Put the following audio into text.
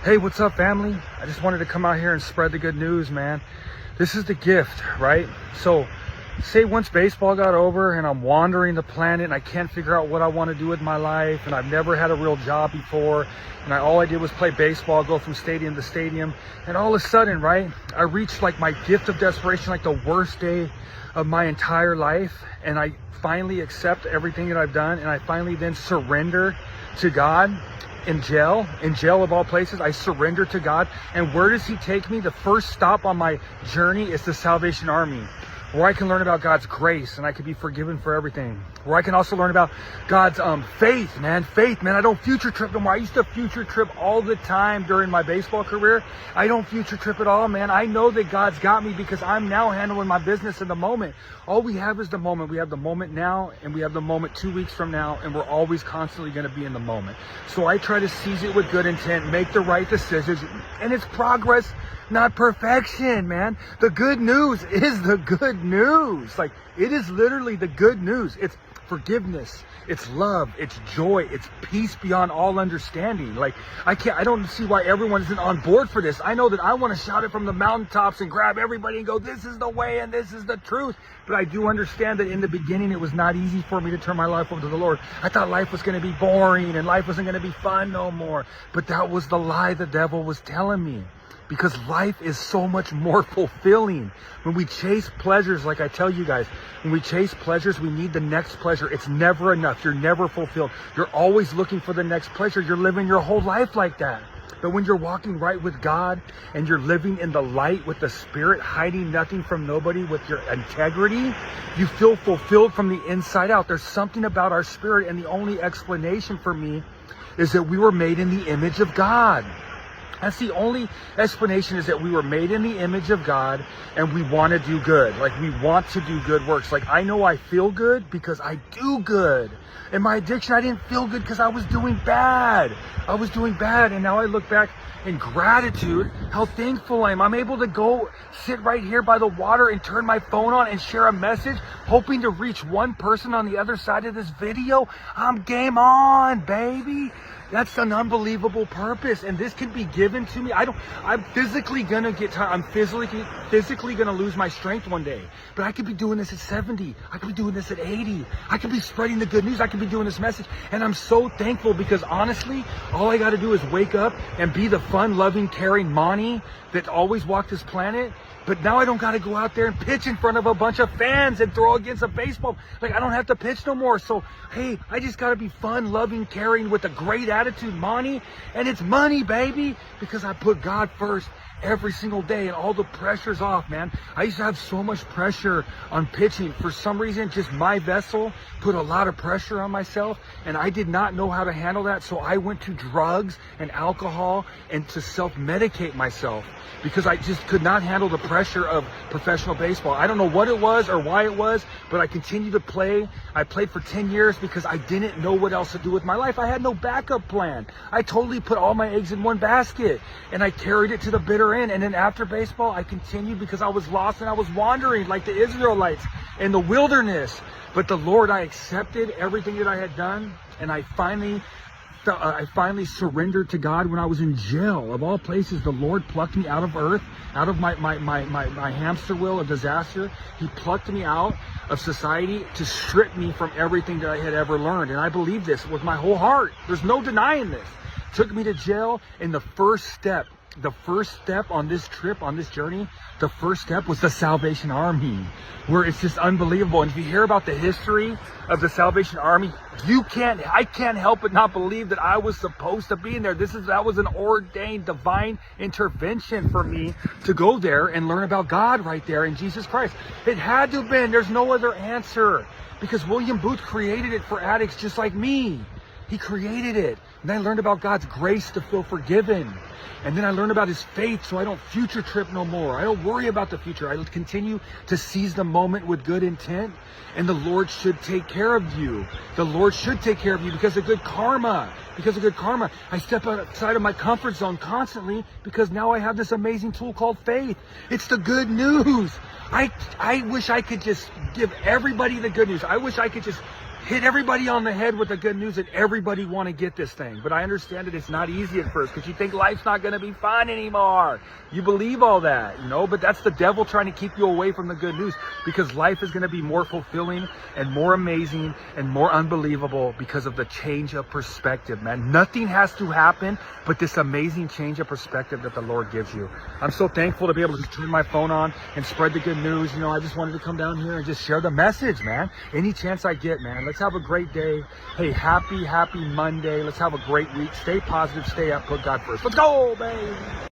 Hey, what's up, family? I just wanted to come out here and spread the good news, man. This is the gift, right? So, say once baseball got over and I'm wandering the planet and I can't figure out what I want to do with my life, and I've never had a real job before, and all I did was play baseball, go from stadium to stadium, and all of a sudden, right, I reached like my gift of desperation, like the worst day of my entire life, and I finally accept everything that I've done, and I finally then surrender to God. In jail of all places, I surrender to God. And where does he take me? The first stop on my journey is the Salvation Army, where I can learn about God's grace and I can be forgiven for everything. Where I can also learn about God's faith, man. I don't future trip no more. I used to future trip all the time during my baseball career. I don't future trip at all, man. I know that God's got me because I'm now handling my business in the moment. All we have is the moment. We have the moment now, and we have the moment 2 weeks from now, and we're always constantly going to be in the moment. So I try to seize it with good intent, make the right decisions, and it's progress, not perfection, man. The good news is the good news. Like, it is literally the good news. It's forgiveness, it's love, it's joy, it's peace beyond all understanding. Like, I don't see why everyone isn't on board for this. I know that I want to shout it from the mountaintops and grab everybody and go, this is the way and this is the truth. But I do understand that in the beginning, it was not easy for me to turn my life over to the Lord. I thought life was going to be boring and life wasn't going to be fun no more. But that was the lie the devil was telling me. Because life is so much more fulfilling. When we chase pleasures, like I tell you guys, when we chase pleasures, we need the next pleasure. It's never enough. You're never fulfilled. You're always looking for the next pleasure. You're living your whole life like that. But when you're walking right with God and you're living in the light with the Spirit, hiding nothing from nobody with your integrity, you feel fulfilled from the inside out. There's something about our spirit, and the only explanation for me is that we were made in the image of God. That's the only explanation, is that we were made in the image of God and we want to do good. Like, we want to do good works. Like, I know I feel good because I do good. In my addiction, I didn't feel good because I was doing bad. I was doing bad. And now I look back in gratitude, how thankful I am. I'm able to go sit right here by the water and turn my phone on and share a message, hoping to reach one person on the other side of this video. I'm game on, baby. That's an unbelievable purpose, and this can be given to me. I'm physically gonna get tired. I'm physically gonna lose my strength one day. But I could be doing this at 70. I could be doing this at 80. I could be spreading the good news. I could be doing this message. And I'm so thankful, because honestly, all I gotta do is wake up and be the fun, loving, caring Monty that always walked this planet. But now I don't got to go out there and pitch in front of a bunch of fans and throw against a baseball. Like, I don't have to pitch no more. So, hey, I just got to be fun, loving, caring with a great attitude, Monty. And it's money, baby, because I put God first every single day, and all the pressure's off, man. I used to have so much pressure on pitching. For some reason, just my vessel put a lot of pressure on myself, and I did not know how to handle that. So I went to drugs and alcohol and to self-medicate myself, because I just could not handle the pressure of professional baseball. I don't know what it was or why it was, but I continued to play. I played for 10 years because I didn't know what else to do with my life. I had no backup plan. I totally put all my eggs in one basket, and I carried it to the bitter end. And then after baseball, I continued because I was lost and I was wandering like the Israelites in the wilderness. But the Lord, I accepted everything that I had done, and I finally surrendered to God when I was in jail. Of all places, the Lord plucked me out of earth, out of my hamster wheel of disaster. He plucked me out of society to strip me from everything that I had ever learned. And I believe this with my whole heart. There's no denying this. Took me to jail, and the first step on this trip, on this journey, the first step was the Salvation Army, where it's just unbelievable. And if you hear about the history of the Salvation Army, I can't help but not believe that I was supposed to be in there. That was an ordained divine intervention for me to go there and learn about God right there in Jesus Christ. It had to have been. There's no other answer, because William Booth created it for addicts just like me. He created it. And I learned about God's grace to feel forgiven. And then I learned about his faith, so I don't future trip no more. I don't worry about the future. I continue to seize the moment with good intent. And the Lord should take care of you. The Lord should take care of you because of good karma. Because of good karma. I step outside of my comfort zone constantly because now I have this amazing tool called faith. It's the good news. I wish I could just give everybody the good news. I wish I could just hit everybody on the head with the good news that everybody want to get this thing. But I understand that it's not easy at first because you think life's not going to be fun anymore. You believe all that, you know, but that's the devil trying to keep you away from the good news, because life is going to be more fulfilling and more amazing and more unbelievable because of the change of perspective, man. Nothing has to happen but this amazing change of perspective that the Lord gives you. I'm so thankful to be able to turn my phone on and spread the good news. You know, I just wanted to come down here and just share the message, man. Any chance I get, man. Let's have a great day. Hey, happy Monday. Let's have a great week. Stay positive, stay up, put God first. Let's go, baby.